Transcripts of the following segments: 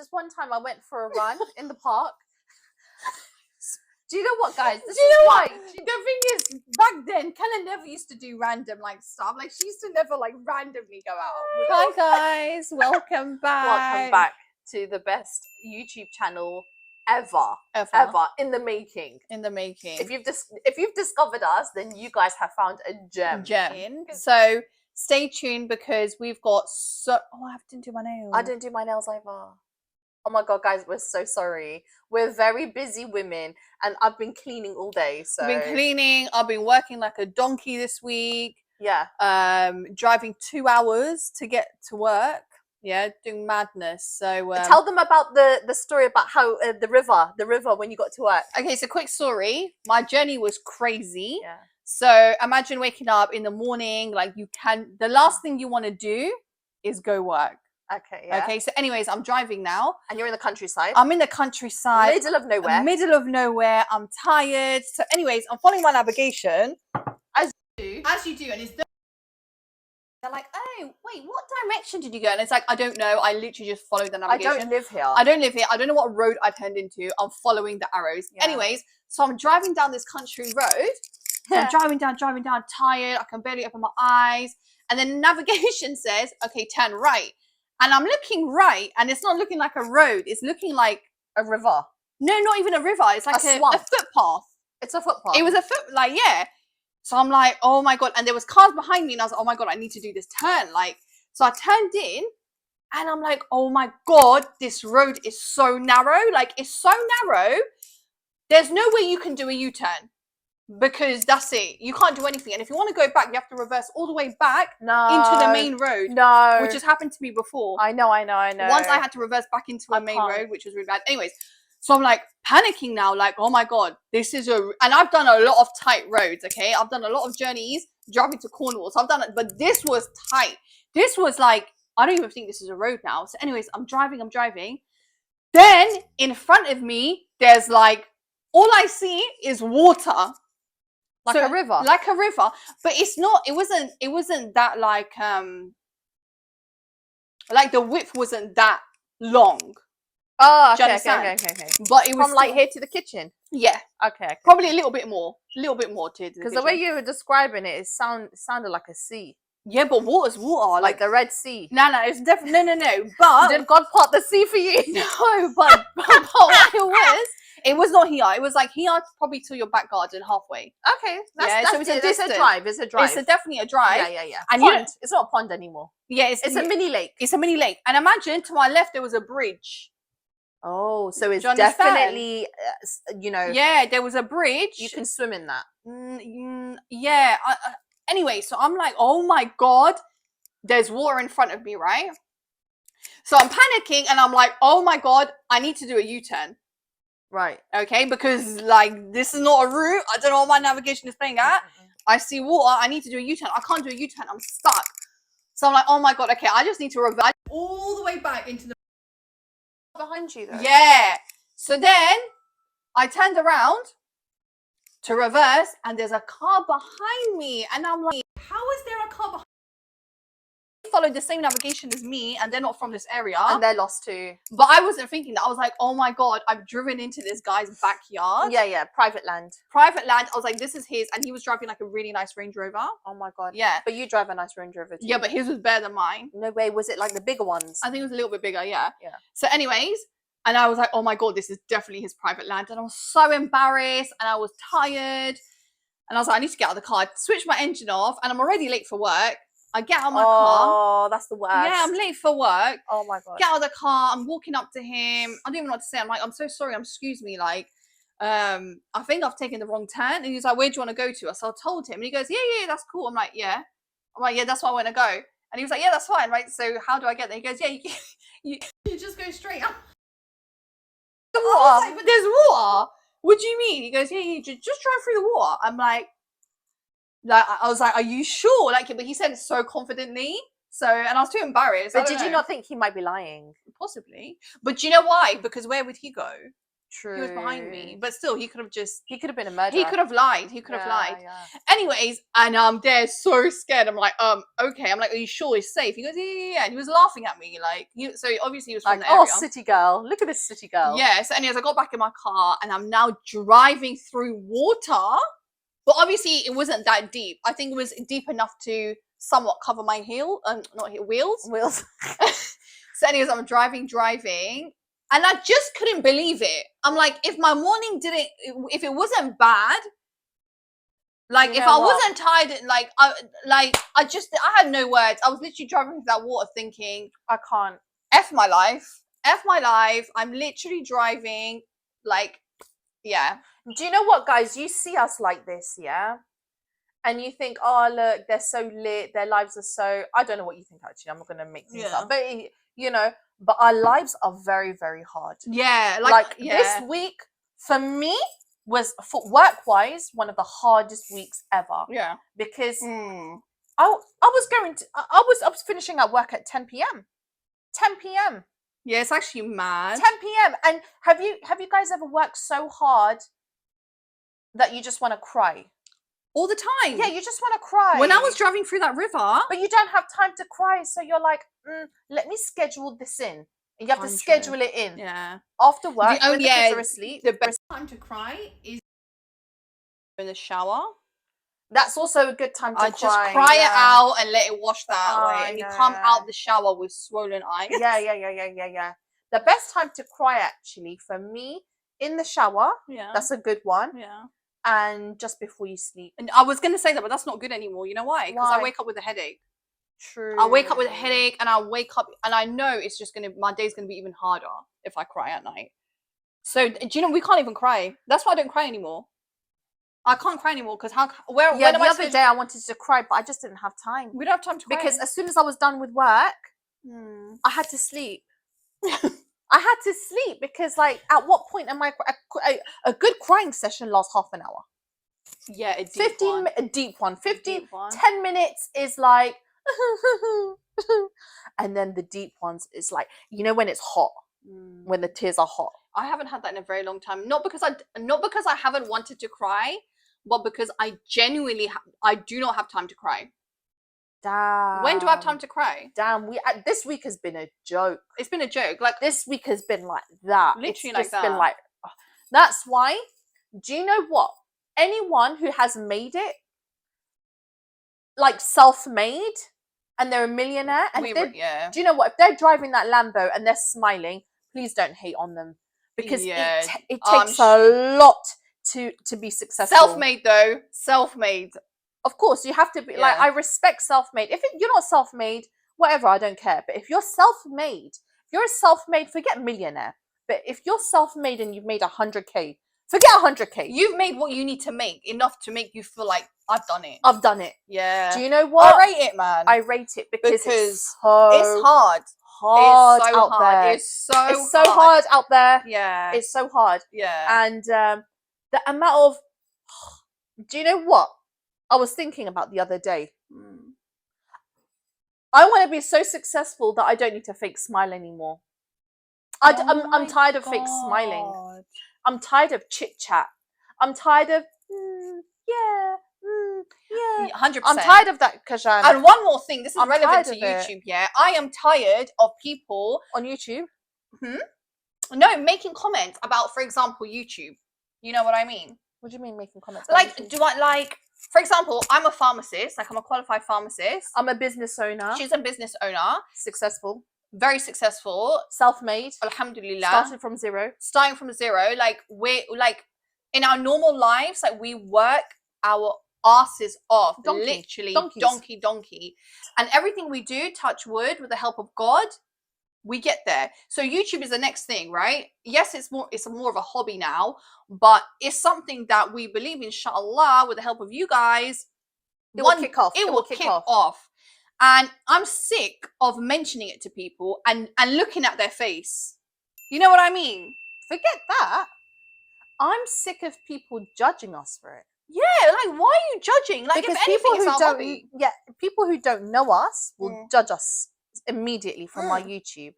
this one time I went for a run in the park. Do you know what, guys? Do you know what? The thing is, back then, Kellen never used to do random like stuff. Like she used to never like randomly go out. Hi guys, welcome back. Welcome back to the best YouTube channel ever in the making. If you've discovered us, then you guys have found a gem. So stay tuned because we've got I didn't do my nails. I didn't do my nails either. Oh my god, guys, we're so sorry. We're very busy women, and I've been cleaning all day. So I've been cleaning. I've been working like a donkey this week. Yeah. Driving 2 hours to get to work. Yeah, doing madness. So tell them about the story about how the river when you got to work. Okay, so quick story. My journey was crazy. Yeah. So imagine waking up in the morning, like the last thing you want to do is go work. Okay, yeah. Okay, so anyways, I'm driving now. And you're in the countryside? I'm in the countryside. Middle of nowhere. I'm tired. So anyways, I'm following my navigation. As you do. And they're like, oh, wait, what direction did you go? And it's like, I don't know. I literally just followed the navigation. I don't live here. I don't know what road I turned into. I'm following the arrows. Yeah. Anyways, so I'm driving down this country road. I'm driving down, tired. I can barely open my eyes. And then navigation says, okay, turn right. And I'm looking right, and it's not looking like a road. It's looking like a river. No, not even a river. It's like a footpath. It's a footpath. It was yeah. So I'm like, oh my god. And there was cars behind me, and I was like, oh my god, I need to do this turn. So I turned in, and I'm like, oh my god, this road is so narrow. Like, it's so narrow. There's no way you can do a U-turn. Because that's it. You can't do anything. And if you want to go back, you have to reverse all the way back into the main road. No. Which has happened to me before. I know. Once I had to reverse back into a main road, which was really bad. Anyways, so I'm like panicking now, like, oh my god, this is and I've done a lot of tight roads, okay? I've done a lot of journeys driving to Cornwall. So I've done it, but this was tight. This was like, I don't even think this is a road now. So anyways, I'm driving. Then in front of me, there's like, all I see is water. Like a river, but it wasn't that like the width wasn't that long. Oh, okay. But it was from like here to the kitchen. Yeah. Okay. Probably a little bit more to because the way you were describing it, sounded like a sea. Yeah, but water's water, like the Red Sea. No, it's definitely no. But did God part the sea for you? No, but what it was not here. It was like here probably to your back garden halfway. Okay. So it's a drive. It's a drive. It's definitely a drive. Yeah. And it's not a pond anymore. Yeah, it's a mini lake. It's a mini lake. And imagine to my left there was a bridge. Oh, so it's definitely, Yeah, there was a bridge. You can swim in that. Yeah. Anyway, so I'm like, oh my god, there's water in front of me, right? So I'm panicking and I'm like, oh my god, I need to do a U-turn. Right. Okay, because like this is not a route. I don't know what my navigation is playing at. I see water. I need to do a U-turn. I can't do a U-turn. I'm stuck. So I'm like, oh my god. Okay, I just need to reverse all the way back into the behind you though. Yeah. So then I turned around to reverse, and there's a car behind me, and I'm like, how is there a car behind? Followed the same navigation as me, and they're not from this area, and they're lost too. But I wasn't thinking that. I was like, oh my god, I've driven into this guy's backyard. Yeah, private land. I was like, this is his, and he was driving like a really nice Range Rover. Oh my god. Yeah, but you drive a nice Range Rover too. Yeah, but his was better than mine. No way. Was it like the bigger ones? I think it was a little bit bigger. Yeah. So anyways, and I was like, oh my god, this is definitely his private land, and I was so embarrassed, and I was tired, and I was like, I need to get out of the car, switch my engine off, and I'm already late for work. I get out of my car. Oh, that's the worst. Yeah, I'm late for work. Oh my god. Get out of the car. I'm walking up to him. I don't even know what to say. I'm like, I'm so sorry. Excuse me. Like, I think I've taken the wrong turn. And he's like, where do you want to go to? So I told him, and he goes, yeah, that's cool. I'm like, yeah. That's where I want to go. And he was like, yeah, that's fine, right? So how do I get there? He goes, yeah, you just go straight up. The water. Like, but there's water. What do you mean? He goes, yeah, you just drive through the water. I'm like, I was like, are you sure? Like, but he said it so confidently. So, and I was too embarrassed. But did you not think he might be lying? Possibly. But do you know why? Because where would he go? True. He was behind me, but still, he could have been a murderer. He could have lied. He could have lied. Yeah. Anyways, and I'm there so scared. I'm like, okay. I'm like, are you sure it's safe? He goes, yeah. And he was laughing at me, like, so obviously he was from the area. Oh, city girl, look at this city girl. Yeah. So anyways, I got back in my car and I'm now driving through water, but obviously it wasn't that deep. I think it was deep enough to somewhat cover my wheels. So anyways, I'm driving. And I just couldn't believe it. I'm like, if my morning if it wasn't bad, like if I wasn't tired, I had no words. I was literally driving through that water thinking, I can't. F my life. I'm literally driving, like, yeah. Do you know what, guys? You see us like this, yeah? And you think, oh, look, they're so lit. Their lives are so... I don't know what you think, actually. I'm not going to make things up. But, you know... But our lives are very, very hard. Yeah. This week, for me, was, for work-wise, one of the hardest weeks ever. Yeah. Because I was finishing at work at 10 p.m. 10 p.m. Yeah, it's actually mad. 10 p.m. And have you guys ever worked so hard that you just want to cry? All the time. Yeah, you just want to cry. When I was driving through that river. But you don't have time to cry, so you're like, let me schedule this in. And you have to schedule it in. Yeah. After work, when the kids are asleep. The best time to cry is in the shower. That's also a good time to cry. Just cry it out and let it wash that way. And you come out the shower with swollen eyes. Yeah. The best time to cry, actually, for me, in the shower. Yeah. That's a good one. Yeah. And just before you sleep. And I was going to say that, but that's not good anymore. You know why? Because I wake up with a headache. True. I wake up with a headache and I wake up and I know it's just my day's going to be even harder if I cry at night. So, do you know, we can't even cry. That's why I don't cry anymore. I can't cry anymore because the other day I wanted to cry, but I just didn't have time. We don't have time to cry. Because as soon as I was done with work, I had to sleep. I had to sleep because, like, at what point am I... A good crying session lasts half an hour. Yeah, a deep one. 10 minutes is like... And then the deep ones is like, you know, when it's hot. When the tears are hot. I haven't had that in a very long time. Not because I haven't wanted to cry, but because I genuinely... I do not have time to cry. Damn. When do I have time to cry? Damn, this week has been a joke. It's been a joke. Like, this week has been like that. Literally, it's just been like, that's why. Do you know what? Anyone who has made it, like self-made, and they're a millionaire, and do you know what? If they're driving that Lambo and they're smiling, please don't hate on them, because it takes a lot to be successful. Self-made though, self-made. Of course, you have to be like, I respect self-made. If you're not self-made, whatever, I don't care. But if you're self-made, forget millionaire. But if you're self-made and you've made 100K, forget 100K. You've made what you need to make, enough to make you feel like, I've done it. I've done it. Yeah. Do you know what? I rate it, man. I rate it because it's hard. Hard out there. It's so hard out there. Yeah. It's so hard. Yeah. And the amount of... Do you know what I was thinking about the other day? I want to be so successful that I don't need to fake smile anymore. I'm tired of fake smiling. I'm tired of chit chat. I'm tired of 100%. I'm tired of that, Kajan. And one more thing, this is relevant to YouTube. Yeah, I am tired of people on YouTube. No, making comments about, for example, YouTube. You know what I mean? What do you mean making comments? Like, for example, I'm a pharmacist. Like, I'm a qualified pharmacist. I'm a business owner. She's a business owner. Successful. Very successful. Self-made. Alhamdulillah. Starting from zero. Like, we're like, in our normal lives, like, we work our asses off. Literally. Donkey. And everything we do, touch wood, with the help of God, we get there. So YouTube is the next thing, right? Yes, it's more of a hobby now, but it's something that we believe, inshallah, with the help of you guys, it will kick off. It will kick off. And I'm sick of mentioning it to people and looking at their face. You know what I mean? Forget that. I'm sick of people judging us for it. Yeah, like, why are you judging? Like, because if anything, it's our hobby. Yeah, people who don't know us will judge us immediately from our YouTube.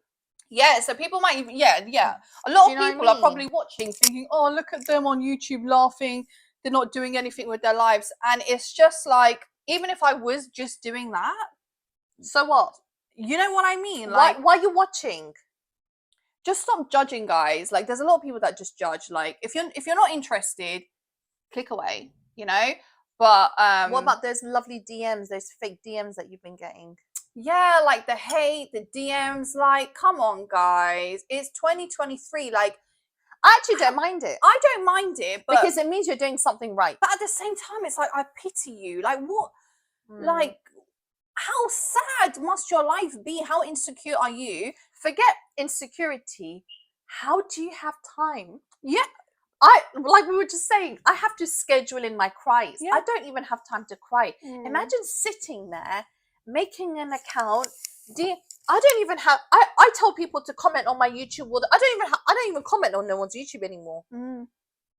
Yeah, so people might even, a lot of people are probably mean? watching thinking, oh, look at them on YouTube laughing, they're not doing anything with their lives. And it's just like, even if I was just doing that, so what? You know what I mean? Like, why are you watching? Just stop judging, guys. Like, there's a lot of people that just judge. Like, if you're not interested, click away, you know? But what about those lovely DMs, those fake DMs that you've been getting? Yeah, like the hate, the DMs, like, come on, guys. It's 2023. Like, I actually don't mind it. I don't mind it, but because it means you're doing something right. But at the same time, it's like, I pity you. Like, what? Like, how sad must your life be? How insecure are you? Forget insecurity. How do you have time? Yeah. Like we were just saying, I have to schedule in my cries. Yeah. I don't even have time to cry. Imagine sitting there, making an account. I don't even have. I tell people to comment on my YouTube. I don't even comment on no one's YouTube anymore.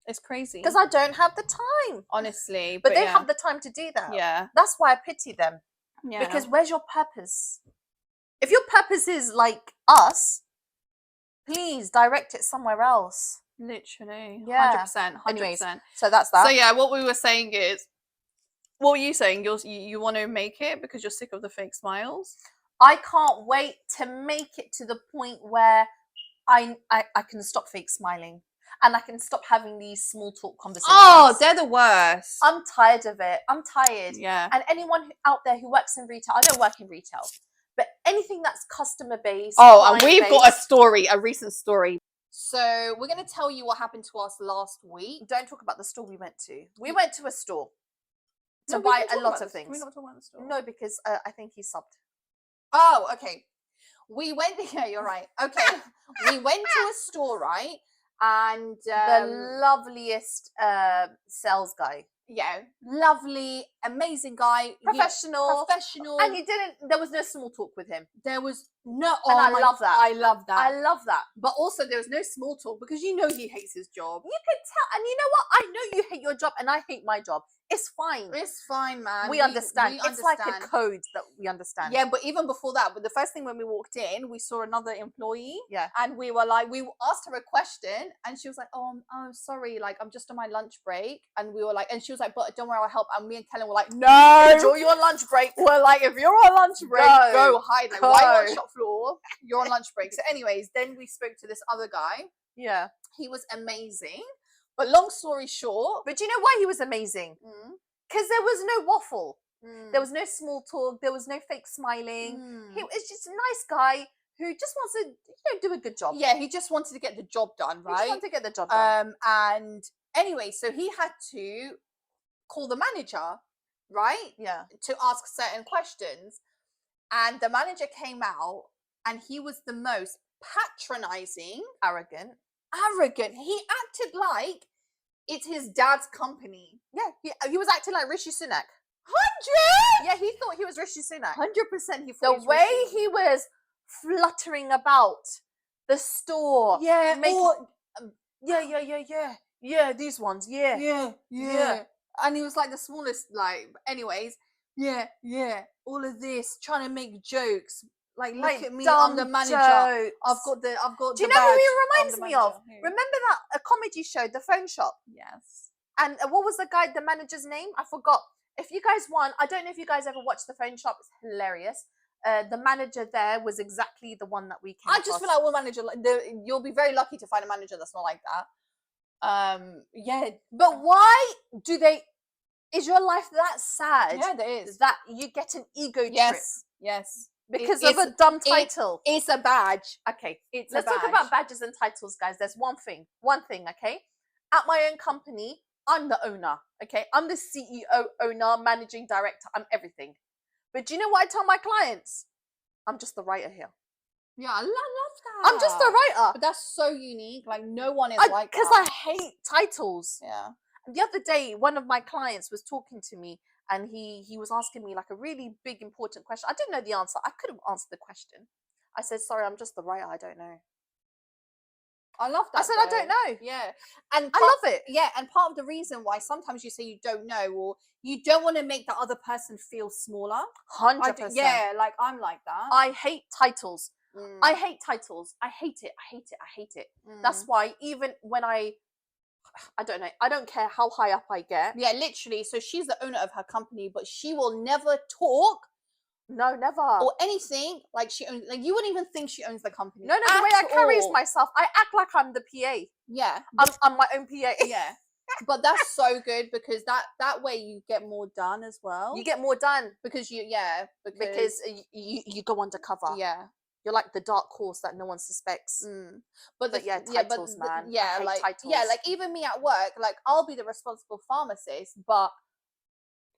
It's crazy because I don't have the time, honestly. But they have the time to do that. Yeah, that's why I pity them. Yeah, because where's your purpose? If your purpose is like us, please direct it somewhere else. Literally, 100%. 100%. So that's that. So yeah, what we were saying is, what were you saying? You want to make it because you're sick of the fake smiles? I can't wait to make it to the point where I can stop fake smiling and I can stop having these small talk conversations. Oh, they're the worst. I'm tired of it. I'm tired. Yeah. And anyone out there who works in retail, I don't work in retail, but anything that's customer based. Oh, and we've got a recent story. So we're going to tell you what happened to us last week. Don't talk about the store we went to. We went to a store to buy a lot of things. We're not talking about the store. No, because I think he subbed. Oh, okay. We went. Yeah, you're right. Okay, we went to a store, right? And the loveliest sales guy. Yeah, lovely, amazing guy, professional, and there was no small talk with him. There was no, and I love that. I love that. I love that. But also, there was no small talk because you know he hates his job. You can tell, and you know what? I know you hate your job, and I hate my job. It's fine. It's fine, man. We understand. It's like a code that we understand. Yeah, but even before that, but the first thing when we walked in, we saw another employee. Yeah. And we were like, we asked her a question, and she was like, "Oh, I'm sorry, like I'm just on my lunch break." And we were like, and she was like, "But don't worry, I'll help." And me and Kellen were like, "No, enjoy your lunch break." We're like, if you're on lunch break, go hide. Like, why are you on shop floor? You're on lunch break. So, anyways, then we spoke to this other guy. Yeah. He was amazing. But long story short, but do you know why he was amazing? Because there was no waffle. There was no small talk. There was no fake smiling. He was just a nice guy who just wants to, do a good job. Yeah, he just wanted to get the job done, right? He just wanted to get the job done. And anyway, so he had to call the manager, right? Yeah. To ask certain questions. And the manager came out and he was the most patronizing. Arrogant. He acted like it's his dad's company. Yeah, he was acting like Rishi Sunak. 100. Yeah, he thought he was Rishi Sunak. 100%. He thought the way he was fluttering about the store. Yeah. Yeah. These ones. Yeah. And he was like the smallest. Like, anyways. Yeah. All of this, trying to make jokes. Like, look at me, I'm the manager. Jokes. I've got. Do you the know badge. who he reminds me of? Remember that a comedy show, The Phone Shop? Yes. And what was the manager's name? I forgot. If you guys want, I don't know if you guys ever watched The Phone Shop. It's hilarious. The manager there was exactly the one that we came across. I just feel like manager. You'll be very lucky to find a manager that's not like that. Yeah. But why do they? Is your life that sad? Yeah, there is. That you get an ego trip. Yes. Because of a dumb title. It's a badge. Okay. Let's talk about badges and titles, guys. There's one thing, okay? At my own company, I'm the owner, okay? I'm the CEO, owner, managing director. I'm everything. But do you know what I tell my clients? I'm just the writer here. Yeah, I love that. I'm just the writer. But that's so unique. Like, no one is like that. Because I hate titles. Yeah. The other day, one of my clients was talking to me and he was asking me like a really big, important question. I didn't know the answer. I could have answered the question. I said, sorry, I'm just the writer. I don't know. I love that. I said, I don't know. Yeah. And I love it. Yeah. And part of the reason why sometimes you say you don't know, or you don't want to make the other person feel smaller. 100%. Yeah. Like, I'm like that. I hate titles. I hate titles. I hate it. That's why even when I don't know, I don't care how high up I get. Yeah, literally. So she's the owner of her company, but she will never talk. No, never. Or anything like she owns. Like you wouldn't even think she owns the company. No, the way I carry myself, I act like I'm the PA. Yeah, I'm my own PA. Yeah. But that's so good because that way you get more done as well. You get more done because you go undercover. Yeah. You're like the dark horse that no one suspects. But titles, man. Like even me at work, like I'll be the responsible pharmacist, but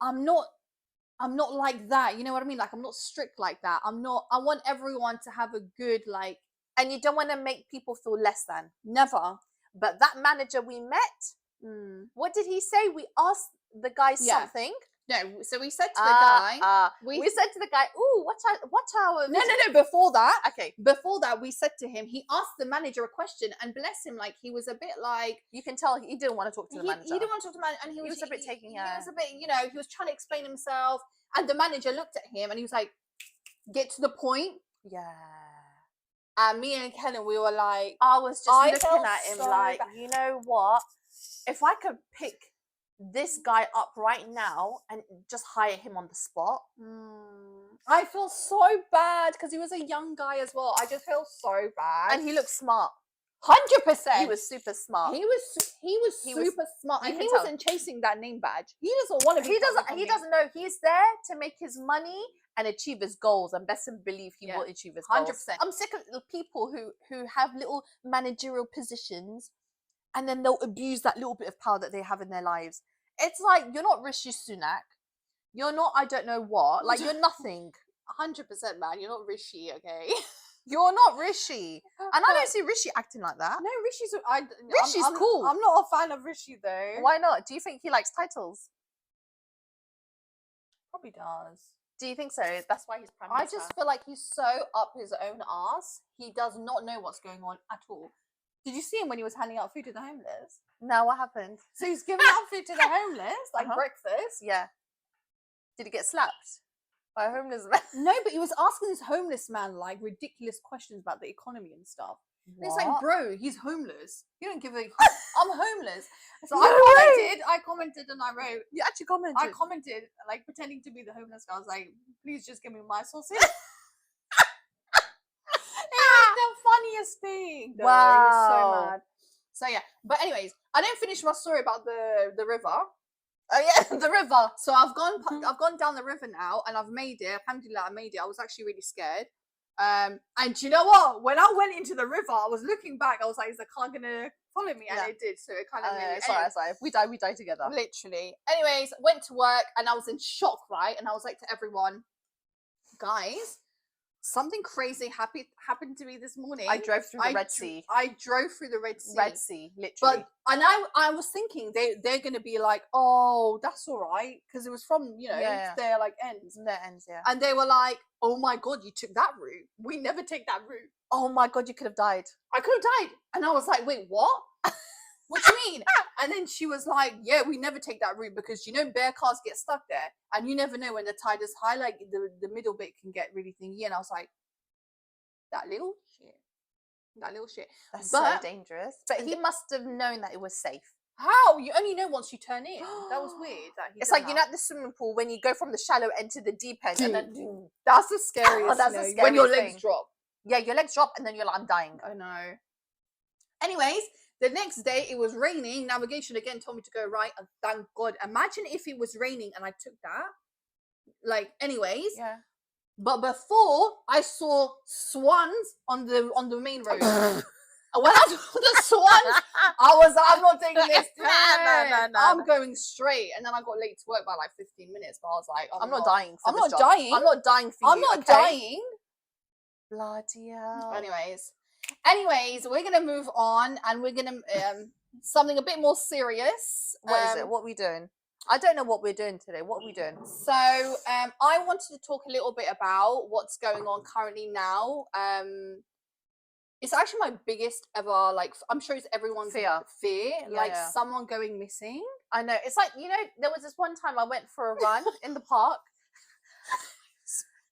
I'm not like that. You know what I mean? Like I'm not strict like that. I want everyone to have a good like, and you don't want to make people feel less than. Never. But that manager we met, what did he say? We asked the guy something. No, so we said to the guy, we said to the guy, "Ooh, watch our." No. Before that, okay. Before that, we said to him. He asked the manager a question, and bless him, like he was a bit like. You can tell he didn't want to talk to the manager. He didn't want to talk to the manager, and he was a bit taking. He was a bit, he was trying to explain himself, and the manager looked at him, and he was like, "Get to the point." Yeah. And me and Helen, we were like, I was just looking at him like, you know what? If I could pick this guy up right now and just hire him on the spot. I feel so bad because he was a young guy as well. I just feel so bad. And he looked smart. 100%. He was super smart. He was super smart. And he wasn't chasing that name badge. He doesn't want to be. He doesn't know. He's there to make his money and achieve his goals, and best believe he will achieve his goals. 100%. I'm sick of the people who have little managerial positions and then they'll abuse that little bit of power that they have in their lives. It's like, you're not Rishi Sunak. You're not I don't know what. Like, you're nothing. 100%, man. You're not Rishi, okay? You're not Rishi. And I don't see Rishi acting like that. No, Rishi's cool. I'm not a fan of Rishi, though. Why not? Do you think he likes titles? Probably does. Do you think so? That's why he's Prime Minister. I just feel like he's so up his own arse. He does not know what's going on at all. Did you see him when he was handing out food to the homeless? No, what happened? So he's giving out food to the homeless, like breakfast. Yeah. Did he get slapped by a homeless man? No, but he was asking this homeless man like ridiculous questions about the economy and stuff. And it's like, bro, he's homeless. You don't give a. I'm homeless. So I commented and I wrote. You actually commented? I commented, like pretending to be the homeless guy. I was like, please just give me my sausage. The funniest thing. Wow. It was so mad. So yeah. But anyways, I didn't finish my story about the river. Oh yeah, the river. So I've gone down the river now and I've made it. Alhamdulillah, I made it. I was actually really scared. And you know what? When I went into the river, I was looking back. I was like, is the car gonna follow me? And it did. So it kind of sorry. We die together. Literally. Anyways, went to work and I was in shock, right? And I was like to everyone, guys, something crazy happened to me this morning. I drove through the Red Sea. I drove through the Red Sea. Red Sea, literally. But I was thinking they're gonna be like, oh, that's all right, because it was from their like ends. Their ends, yeah. And they were like, oh my god, you took that route. We never take that route. Oh my god, you could have died. I could have died. And I was like, wait, what? What do you mean? And then she was like, yeah, we never take that route because bare cars get stuck there and you never know when the tide is high, like the middle bit can get really thingy. And I was like, that little shit. That's so dangerous. But he must have known that it was safe. How? You only know once you turn in. That was weird. It's like, at the swimming pool when you go from the shallow end to the deep end. And then that's the scariest thing. When your legs drop. Yeah, your legs drop and then you're like, I'm dying. I know. Anyways, the next day it was raining. Navigation again told me to go right, and thank God. Imagine if it was raining and I took that. Like, anyways. Yeah. But before I saw swans on the main road. And when I saw the swans, I was like, I'm not taking this turn. No. I'm going straight. And then I got late to work by like 15 minutes. But I was like, I'm not dying for this job. I'm not dying for you. I'm not dying. Bloody hell. Anyways, we're gonna move on, and we're gonna something a bit more serious. What is it? What are we doing? I don't know what we're doing today. What are we doing? So, I wanted to talk a little bit about what's going on currently now. It's actually my biggest ever, like, I'm sure it's everyone's fear. Someone going missing. I know. It's like, there was this one time I went for a run in the park.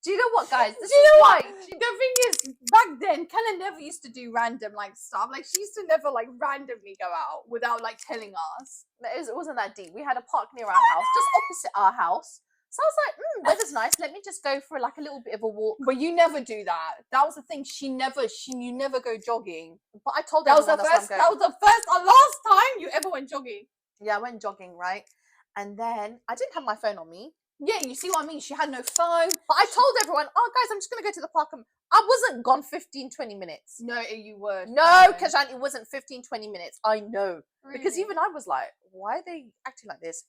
Do you know what, guys? Do you know what? The thing is, back then, Kellen never used to do random like stuff. Like she used to never like randomly go out without like telling us. It wasn't that deep. We had a park near our house, just opposite our house. So I was like, weather's nice. Let me just go for like a little bit of a walk. But you never do that. That was the thing. You never go jogging. But I told that was the first and last time you ever went jogging. Yeah, I went jogging, right? And then I didn't have my phone on me. Yeah, you see what I mean? She had no phone. But I told everyone, oh, guys, I'm just going to go to the park. I wasn't gone 15, 20 minutes. No, you were. No, Kajan, it wasn't 15, 20 minutes. I know. Really? Because even I was like, why are they acting like this?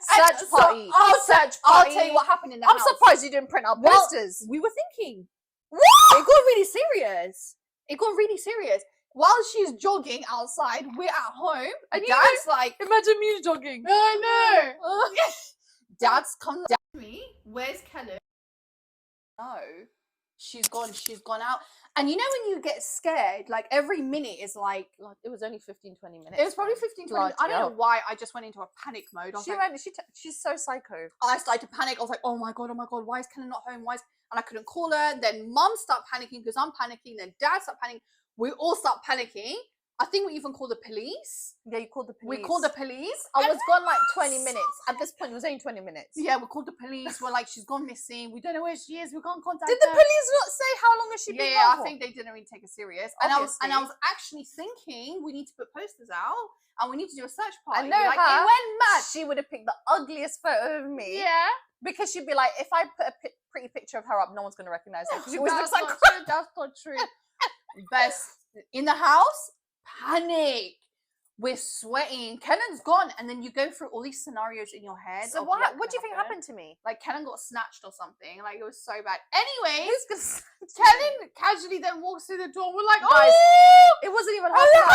Search party. I'll tell you what happened in the house. I'm surprised you didn't print out posters. We were thinking. What? It got really serious. While she's jogging outside, we're at home. And Dad's like, imagine me jogging. No. Dad's come down to me. Where's Kellen? No. She's gone out. And you know when you get scared, like every minute is like it was only 15, 20 minutes. It was probably 15, 20 minutes. I don't know why I just went into a panic mode. She's so psycho. I started to panic. I was like, oh my God, why is Kellen not home? And I couldn't call her. Then Mum started panicking because I'm panicking. Then Dad started panicking. We all start panicking. I think we even called the police. Yeah, you called the police. We called the police. I was gone like 20 minutes. At this point, it was only 20 minutes. Yeah, we called the police. We're like, she's gone missing. We don't know where she is. We can't contact her. Did the police not say how long has she been gone? Yeah, I think they didn't really take it serious. And I was actually thinking we need to put posters out and we need to do a search party. I know like, her. It went mad. She would have picked the ugliest photo of me. Yeah. Because she'd be like, if I put a pretty picture of her up, no one's going to recognize her. She always looks like true. That's not true. Best in the house, panic. We're sweating. Kellen's gone, and then you go through all these scenarios in your head. So what do you think happened to me? Like Kellen got snatched or something. Like it was so bad. Anyway, Kellen casually then walks through the door. We're like, guys, oh, it wasn't even half an hour.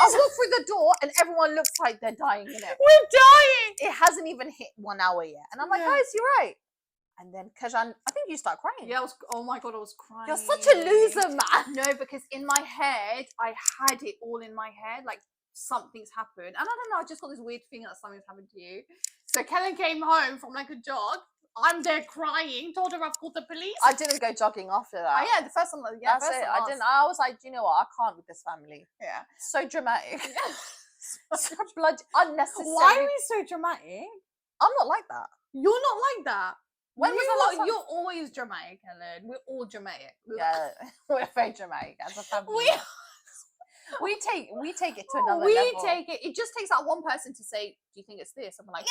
I walk through the door, and everyone looks like they're dying in it. We're dying. It hasn't even hit 1 hour yet, and I'm like, guys, you're right. And then Kajan, I think you start crying. Yeah, oh my God, I was crying. You're such a loser, man. No, because in my head, I had it all in my head, like something's happened. And I don't know, I just got this weird feeling that something's happened to you. So Kellen came home from like a jog. I'm there crying, told her I've called the police. I didn't go jogging after that. Oh yeah, the first time. Yeah, that's it. I didn't. I was like, do you know what? I can't with this family. Yeah. So dramatic. So blood unnecessary. Why are we so dramatic? I'm not like that. You're not like that. When was the last time? You're always dramatic, Helen. We're all dramatic. Yeah, we're very dramatic as a family. We take it to another level. We take it. It just takes that one person to say, "Do you think it's this?" And we're like,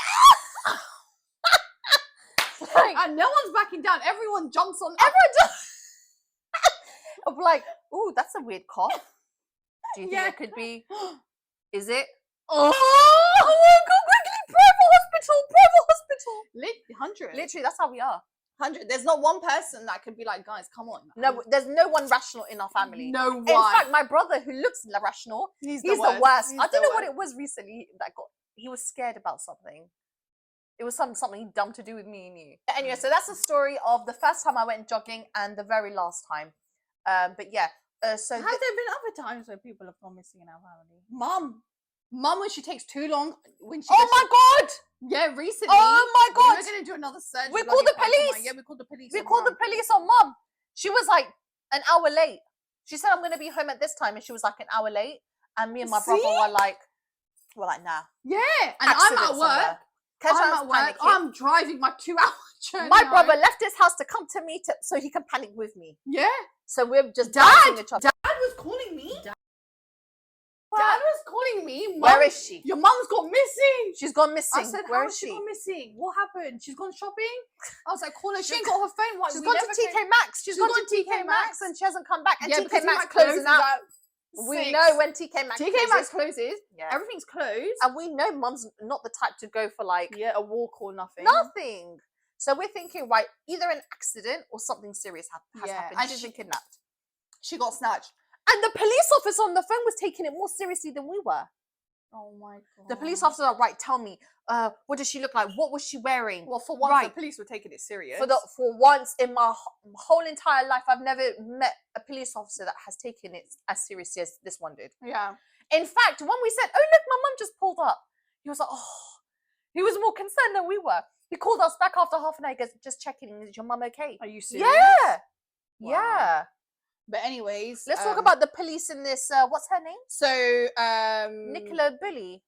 like, and no one's backing down. Everyone jumps on. Everyone just. I'm like, ooh, that's a weird cough. Do you think it could be? Is it? Oh my God! Quickly, private hospital. 100. Literally, that's how we are. 100. There's not one person that could be like, guys, come on. No, there's no one rational in our family. No one. In fact, my brother, who looks rational, he's the worst. I don't know what it was recently he was scared about something. It was something dumb to do with me and you. Anyway, so that's the story of the first time I went jogging and the very last time. But yeah. So have there been other times where people have gone missing in our family? Mum, when she takes too long, when she. Oh my God! Yeah, recently. Oh my God! We're gonna do another search. We called the police. Yeah, we called the police. We called the police on Mum. She was like an hour late. She said, "I'm gonna be home at this time," and she was like an hour late. And me and my brother were like, nah. Yeah, and I'm at work. I'm driving my 2-hour journey. My brother left his house to come to me so he can panic with me. Yeah. So we're just Dad was calling me. Dad was calling me. Mom, where is she? Your mum's gone missing. She's gone missing. I said, where is she? Gone missing? What happened? She's gone shopping? I was like, call her. She ain't got her phone. What? She's gone to TK Maxx. She's gone to TK Maxx and she hasn't come back. And TK Maxx closes out. We know when TK Maxx closes. Yeah. Everything's closed. And we know Mum's not the type to go for like a walk or nothing. Nothing. So we're thinking, right, either an accident or something serious has happened. And she's been kidnapped. She got snatched. And the police officer on the phone was taking it more seriously than we were. Oh my God. The police officer was like, right, tell me, what does she look like? What was she wearing? Well, for once, the police were taking it serious. For once in my whole entire life, I've never met a police officer that has taken it as seriously as this one did. Yeah. In fact, when we said, oh, look, my mum just pulled up, he was like, oh, he was more concerned than we were. He called us back after half an hour. He goes, just checking, is your mum okay? Are you serious? Yeah. Wow. Yeah. But anyways, let's talk about the police in this. What's her name? So, Nicola Bully.